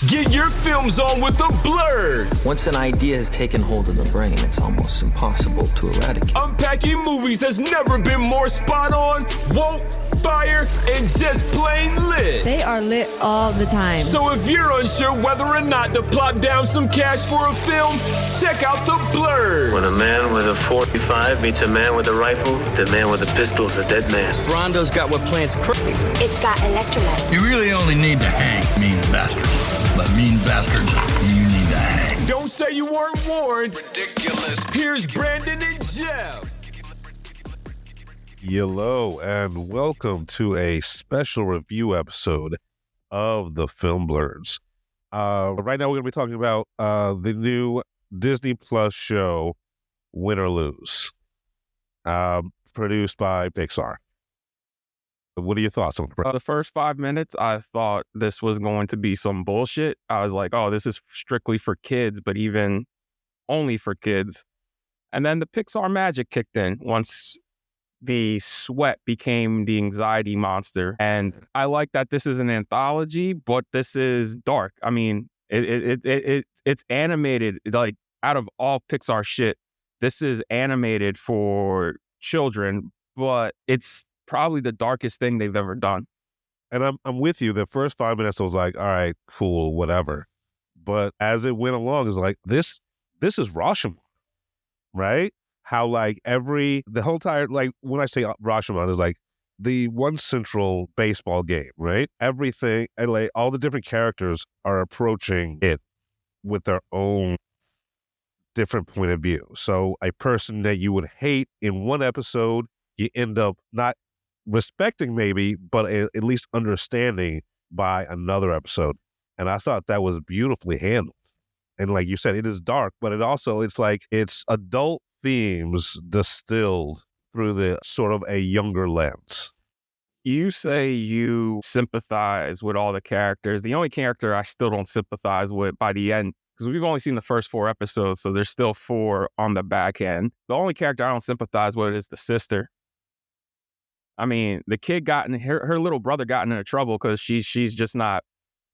Get your films on with the Blurs. Once an idea has taken hold of the brain, it's almost impossible to eradicate. Unpacking movies has never been more spot on, woke, fire, and just plain lit. They are lit all the time. So if you're unsure whether or not to plop down some cash for a film, check out the Blurs. When a man with a 45 meets a man with a rifle, the man with a pistol is a dead man. Rondo's got what plants crave. It's got electrolyte. You really only need to hang mean bastards. But mean bastards, you need to hang. Don't say you weren't warned. Ridiculous. Here's Brandon and Jeff. Hello, and welcome to a special review episode of the Film Blurs. Right now, we're going to be talking about the new Disney Plus show, Win or Lose, produced by Pixar. What are your thoughts on it? The first 5 minutes, I thought this was going to be some bullshit. I was like, oh, this is strictly for kids, but even only for kids. And then the Pixar magic kicked in once the sweat became the anxiety monster. And I like that this is an anthology, but this is dark. I mean, it's animated. Like, out of all Pixar shit, this is animated for children, but it's probably the darkest thing they've ever done. And I'm with you. The first 5 minutes, I was like, all right, cool, whatever. But as it went along, it's like, this is Rashomon, right? How like the whole entire, like when I say Rashomon, is like the one central baseball game, right? Everything, and like all the different characters are approaching it with their own different point of view. So a person that you would hate in one episode, you end up not respecting maybe, but at least understanding by another episode. And I thought that was beautifully handled. And like you said, it is dark, but it's like it's adult themes distilled through the sort of a younger lens. You say you sympathize with all the characters. The only character I still don't sympathize with by the end, because we've only seen the first 4 episodes, so there's still 4 on the back end. The only character I don't sympathize with is the sister. I mean, the kid her little brother got into trouble because she's just not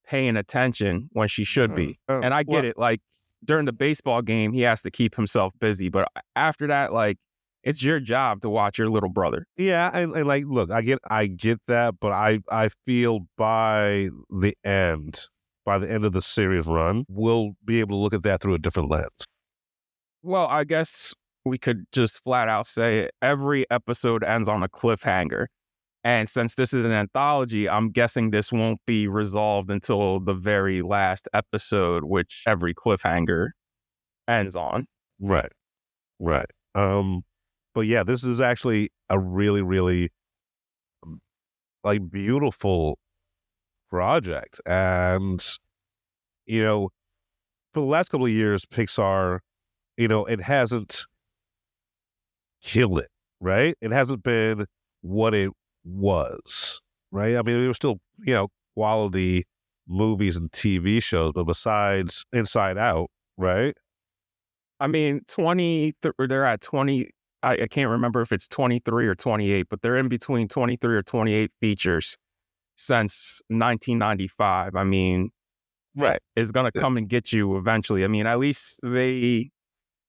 paying attention when she should be. And I get it. Like, during the baseball game, he has to keep himself busy. But after that, like, it's your job to watch your little brother. Yeah, and like, look, I get that, but I feel by the end of the series run, we'll be able to look at that through a different lens. Well, I guess we could just flat out say every episode ends on a cliffhanger. And since this is an anthology, I'm guessing this won't be resolved until the very last episode, which every cliffhanger ends on. Right. But yeah, this is actually a really, really like beautiful project. And, you know, for the last couple of years, Pixar, you know, it hasn't killed it, right? It hasn't been what it was, right? I mean, there were still, you know, quality movies and TV shows, but besides Inside Out, right? I mean, they're at 20, I can't remember if it's 23 or 28, but they're in between 23 or 28 features since 1995. I mean, right. It's going to come and get you eventually. I mean, at least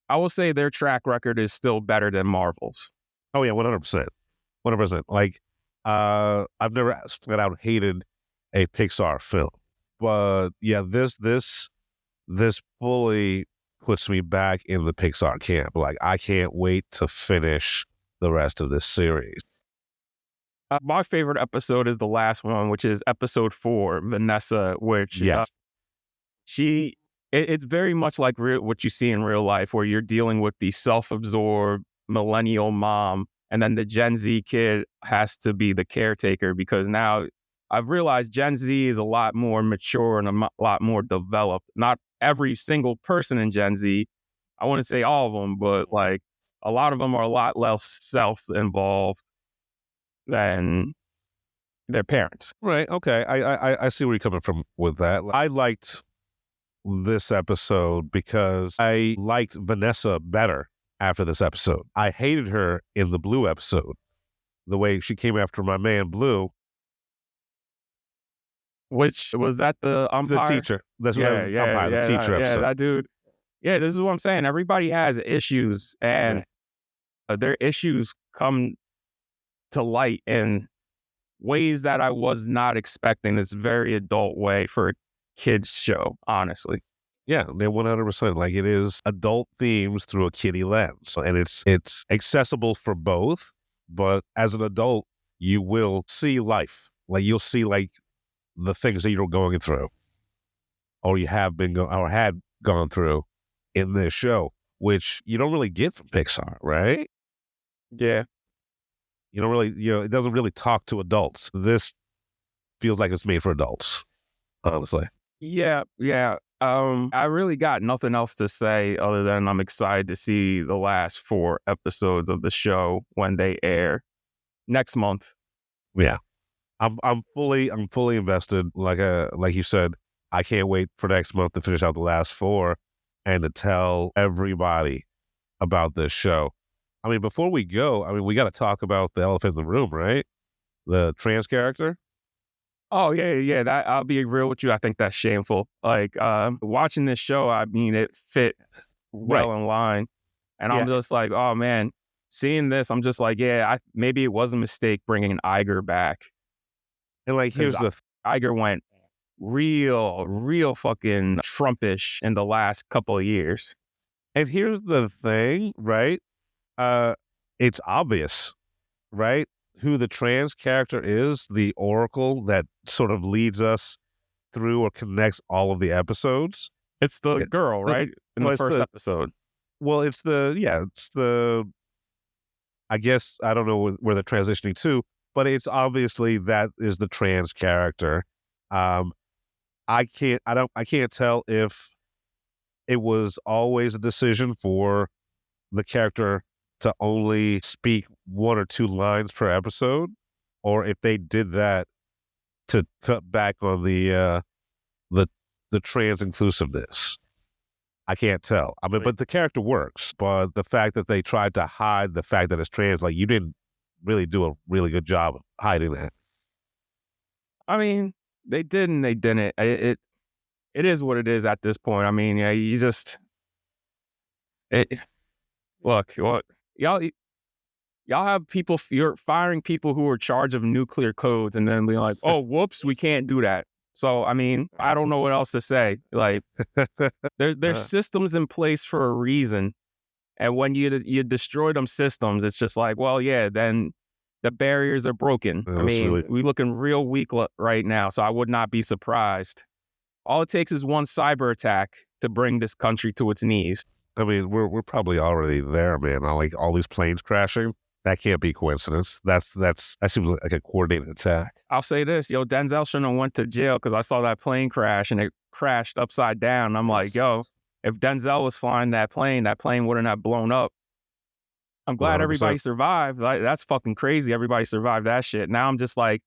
I will say their track record is still better than Marvel's. Oh yeah, 100%. 100%. Like, I've never flat out hated a Pixar film, but yeah, this fully puts me back in the Pixar camp. Like, I can't wait to finish the rest of this series. My favorite episode is the last one, which is episode 4, Vanessa, which it's very much like what you see in real life, where you're dealing with the self-absorbed millennial mom, and then the Gen Z kid has to be the caretaker, because now I've realized Gen Z is a lot more mature and a lot more developed. Not every single person in Gen Z, I wouldn't say all of them, but like a lot of them are a lot less self-involved than their parents. Right. Okay. I see where you're coming from with that. I liked this episode because I liked Vanessa better after this episode. I hated her in the Blue episode, the way she came after my man Blue. Which was that the The umpire? teacher. That's what Yeah, yeah, umpire, the yeah, teacher episode. that dude. Yeah, this is what I'm saying. Everybody has issues, and their issues come to light in ways that I was not expecting. This very adult way for a kids show, honestly. Yeah, they're 100%. Like, it is adult themes through a kiddie lens, and it's accessible for both. But as an adult, you will see life. Like, you'll see like the things that you're going through, or you have been or had gone through in this show, which you don't really get from Pixar, right? Yeah. You don't really, it doesn't really talk to adults. This feels like it's made for adults, honestly. Yeah. I really got nothing else to say other than I'm excited to see the last 4 episodes of the show when they air next month. Yeah. I'm fully invested. Like you said, I can't wait for next month to finish out the last 4 and to tell everybody about this show. I mean, before we go, we got to talk about the elephant in the room, right? The trans character. Oh yeah. That I'll be real with you. I think that's shameful. Like watching this show, it fit well in line, and I'm just like, oh man, seeing this, I'm just like, maybe it was a mistake bringing Iger back. And like, here's the Iger went real fucking Trumpish in the last couple of years. And here's the thing, right? It's obvious, right? Who the trans character is, the oracle that sort of leads us through or connects all of the episodes. It's the girl, right? In the first episode. Well, it's the, I guess, I don't know where they're transitioning to, but it's obviously that is the trans character. I can't tell if it was always a decision for the character to only speak 1 or 2 lines per episode, or if they did that to cut back on the trans inclusiveness. I can't tell. But the character works. But the fact that they tried to hide the fact that it's trans, like, you didn't really do a really good job of hiding that. I mean, they did and they didn't. It is what it is at this point. I mean, you just look. Y'all have people. You're firing people who are in charge of nuclear codes, and then being like, "Oh, whoops, we can't do that." So, I mean, I don't know what else to say. Like, there's systems in place for a reason, and when you destroy them systems, it's just like, well, yeah, then the barriers are broken. We're looking real weak right now, so I would not be surprised. All it takes is one cyber attack to bring this country to its knees. I mean, we're probably already there, man. Like, all these planes crashing. That can't be coincidence. That seems like a coordinated attack. I'll say this, Denzel shouldn't have went to jail because I saw that plane crash and it crashed upside down. I'm like, if Denzel was flying that plane wouldn't have blown up. I'm glad 100%. Everybody survived. Like, that's fucking crazy. Everybody survived that shit. Now I'm just like,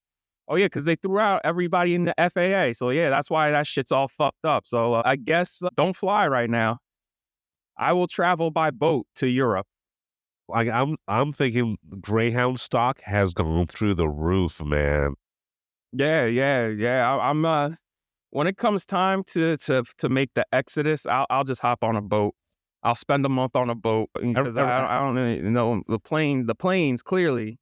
oh yeah, because they threw out everybody in the FAA. So yeah, that's why that shit's all fucked up. So I guess don't fly right now. I will travel by boat to Europe. Like, I'm thinking Greyhound stock has gone through the roof, man. Yeah. I'm when it comes time to make the exodus, I'll just hop on a boat. I'll spend a month on a boat because I don't even know the planes clearly.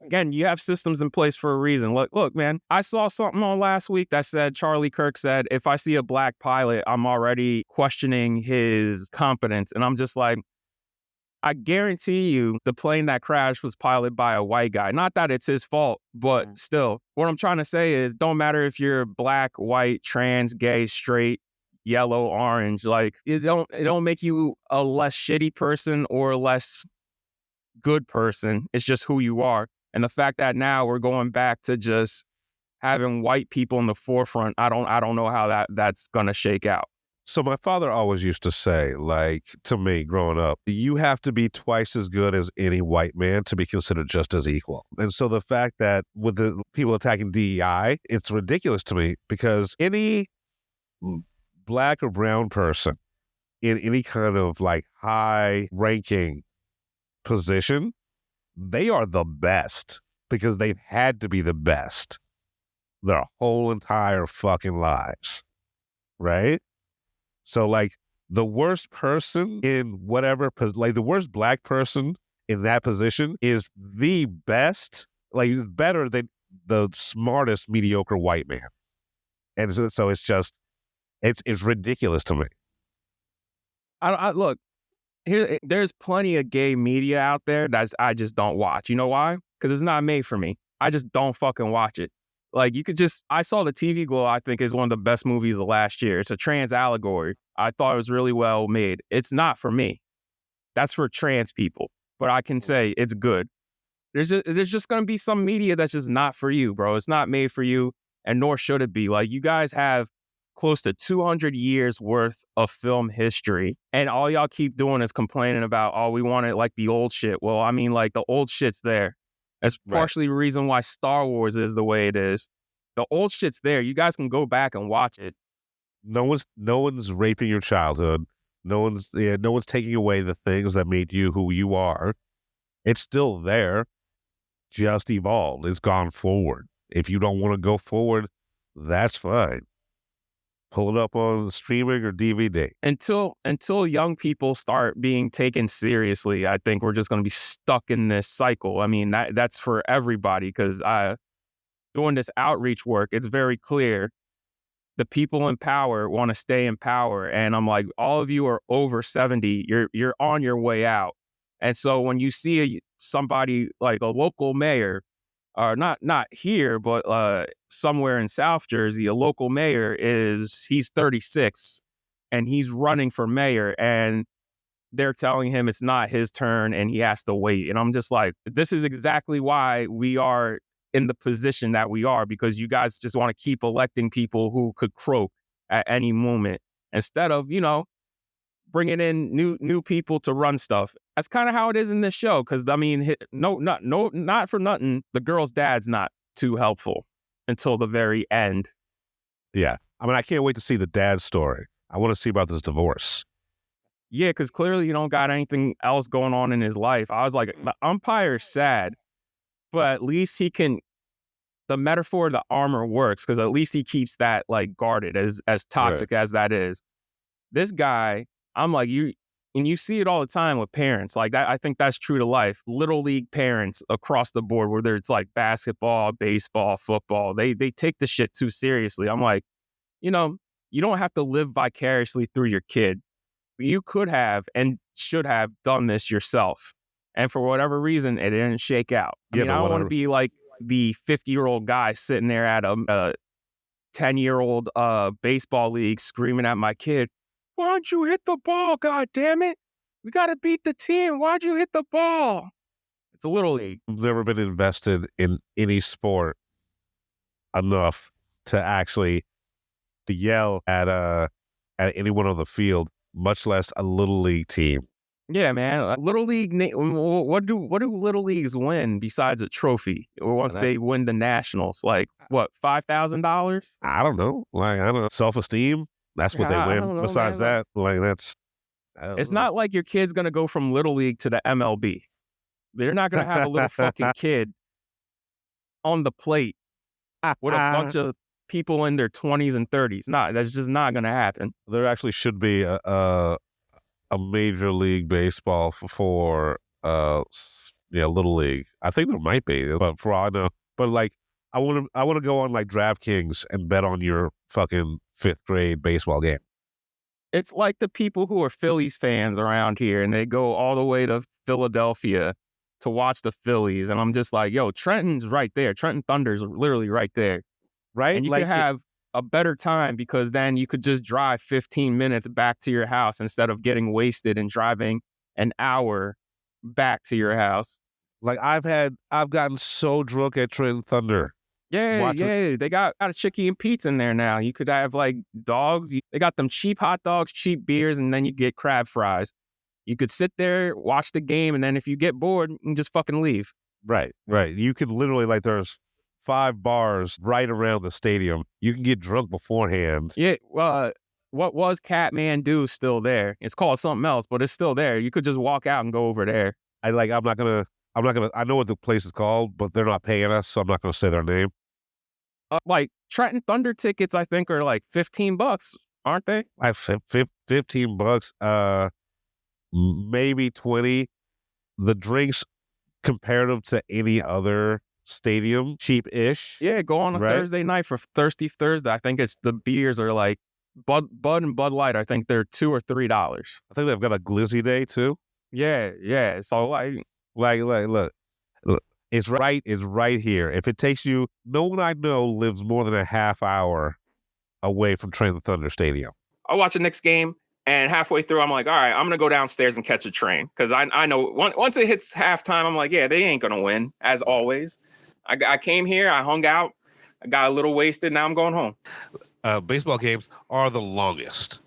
Again, you have systems in place for a reason. Look, man, I saw something on last week that said Charlie Kirk said, if I see a black pilot, I'm already questioning his competence. And I'm just like, I guarantee you the plane that crashed was piloted by a white guy. Not that it's his fault, but still, what I'm trying to say is don't matter if you're black, white, trans, gay, straight, yellow, orange. Like, it don't make you a less shitty person or a less good person. It's just who you are. And the fact that now we're going back to just having white people in the forefront, I don't know how that's going to shake out. So my father always used to say, like, to me growing up, you have to be twice as good as any white man to be considered just as equal. And so the fact that with the people attacking DEI, it's ridiculous to me because any black or brown person in any kind of like high ranking position, they are the best because they've had to be the best their whole entire fucking lives, right? So like the worst person in whatever, like the worst black person in that position is the best, like better than the smartest mediocre white man. And so it's just, it's ridiculous to me. I look here. There's plenty of gay media out there that I just don't watch. You know why? Because it's not made for me. I just don't fucking watch it. Like you could just, I saw the TV Glow. I think is one of the best movies of last year. It's a trans allegory. I thought it was really well made. It's not for me. That's for trans people. But I can say it's good. There's just going to be some media that's just not for you, bro. It's not made for you, and nor should it be. Like, you guys have close to 200 years worth of film history, and all y'all keep doing is complaining about, oh, we want it like the old shit. Well, I mean, like, the old shit's there. That's partially the reason why Star Wars is the way it is. The old shit's there. You guys can go back and watch it. No one's raping your childhood. No one's taking away the things that made you who you are. It's still there, just evolved. It's gone forward. If you don't want to go forward, that's fine. Pull it up on streaming or DVD. Until young people start being taken seriously, I think we're just going to be stuck in this cycle. I mean, that's for everybody, because doing this outreach work, it's very clear the people in power want to stay in power. And I'm like, all of you are over 70. You're on your way out. And so when you see somebody like a local mayor, or not here, but somewhere in South Jersey, a local mayor he's 36 and he's running for mayor, and they're telling him it's not his turn and he has to wait. And I'm just like, this is exactly why we are in the position that we are, because you guys just want to keep electing people who could croak at any moment instead of, bringing in new people to run stuff. That's kind of how it is in this show. Because I mean, not for nothing, the girl's dad's not too helpful until the very end. Yeah, I mean, I can't wait to see the dad's story. I want to see about this divorce. Yeah, because clearly you don't got anything else going on in his life. I was like, the umpire's sad, but at least he can. The metaphor of the armor works, because at least he keeps that like guarded, as toxic as that is. This guy, I'm like, and you see it all the time with parents like that. I think that's true to life. Little league parents across the board, whether it's like basketball, baseball, football, they take the shit too seriously. I'm like, you don't have to live vicariously through your kid. You could have and should have done this yourself. And for whatever reason, it didn't shake out. I mean, I don't want to be like the 50-year-old guy sitting there at a 10-year-old baseball league screaming at my kid, why'd you hit the ball, God damn it? We got to beat the team. Why'd you hit the ball? It's a little league. I've never been invested in any sport enough to actually to yell at anyone on the field, much less a little league team. Yeah, man. Little league. What do little leagues win besides a trophy? Or once they win the nationals, like what, $5,000? I don't know. Like, I don't know. Self-esteem. That's what they win. Besides that, like that's. It's not like your kid's gonna go from little league to the MLB. They're not gonna have a little fucking kid on the plate with a bunch of people in their 20s and 30s. That's just not gonna happen. There actually should be a major league baseball for little league. I think there might be, but for all I know. But like, I want to go on like DraftKings and bet on your fucking 5th grade baseball game. It's like the people who are Phillies fans around here, and they go all the way to Philadelphia to watch the Phillies, and I'm just like, yo, Trenton's right there. Trenton Thunder's literally right there, right? And you could have a better time, because then you could just drive 15 minutes back to your house instead of getting wasted and driving an hour back to your house. Like I've gotten so drunk at Trenton Thunder. Yeah, they got a chicken and pizza in there now. You could have like dogs. They got them cheap hot dogs, cheap beers, and then you get crab fries. You could sit there, watch the game, and then if you get bored, you can just fucking leave. Right. You could literally, like, there's 5 bars right around the stadium. You can get drunk beforehand. Yeah, well, what was Kathmandu still there? It's called something else, but it's still there. You could just walk out and go over there. I'm not gonna I know what the place is called, but they're not paying us, so I'm not gonna say their name. Like Trenton Thunder tickets, I think are like $15, aren't they? Like $15, maybe 20. The drinks comparative to any other stadium, cheap-ish. Yeah, go on a Thursday night for Thirsty Thursday. I think it's the beers are like Bud and Bud Light. I think they're $2 or $3. I think they've got a Glizzy Day too. Yeah. So look, it's right here. If it takes you, no one I know lives more than a half hour away from Trenton Thunder Stadium. I'll watch the Knicks game, and halfway through, I'm like, all right, I'm gonna go downstairs and catch a train because I know once it hits halftime, I'm like, yeah, they ain't gonna win as always. I came here, I hung out, I got a little wasted. Now I'm going home. Baseball games are the longest.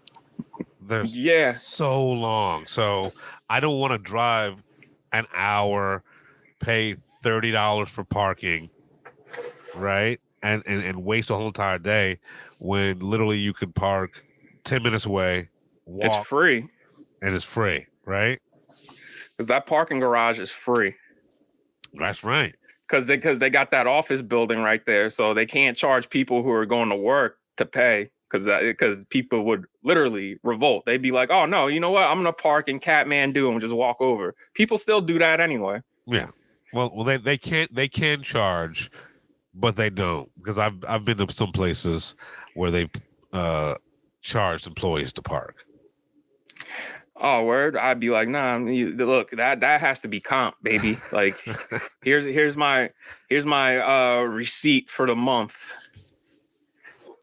They're so long. So I don't want to drive an hour, pay $30 for parking, right? And waste a whole entire day when literally you could park 10 minutes away, walk. It's free. And it's free, right? Because that parking garage is free. That's right. Because they got that office building right there, so they can't charge people who are going to work to pay. Because people would literally revolt. They'd be like, "Oh no, you know what? I'm gonna park in Kathmandu and just walk over." People still do that anyway. Yeah. Well, they can charge, but they don't, because I've been to some places where they charged employees to park. Oh, word! I'd be like, nah. Look, that has to be comp, baby. Like, here's my receipt for the month.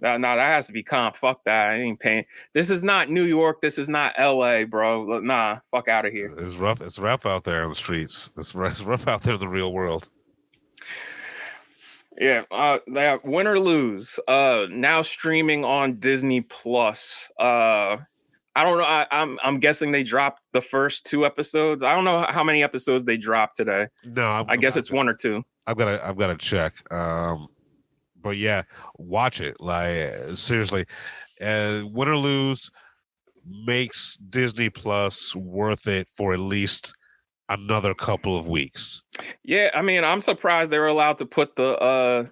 No, that has to be comp. Fuck that. I ain't paying. This is not New York. This is not LA, bro. Nah, fuck out of here. It's rough. It's rough out there on the streets. It's rough out there in the real world. Yeah. They have Win or Lose. Now streaming on Disney Plus. I don't know. I'm guessing they dropped the first 2 episodes. I don't know how many episodes they dropped today. No, I guess it's 1 or 2. I've got to check. But yeah, watch it. Like, seriously, Win or Lose makes Disney Plus worth it for at least another couple of weeks. Yeah, I mean, I'm surprised they were allowed to put the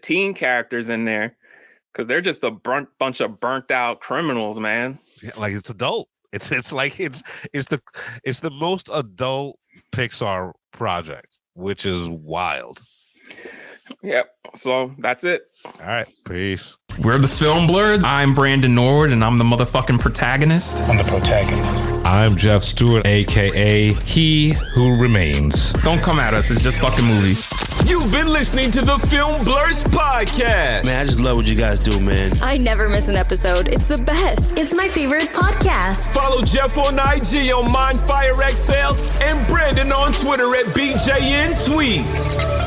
teen characters in there, because they're just a bunch of burnt out criminals, man. Yeah, like, it's adult. It's the most adult Pixar project, which is wild. Yep. So that's it. All right. Peace. We're the Film Blurs. I'm Brandon Norwood, and I'm the motherfucking protagonist. I'm the protagonist. I'm Jeff Stewart, a.k.a. He Who Remains. Don't come at us. It's just fucking movies. You've been listening to the Film Blurs podcast. Man, I just love what you guys do, man. I never miss an episode. It's the best. It's my favorite podcast. Follow Jeff on IG on MindFireXL and Brandon on Twitter at BJN Tweets.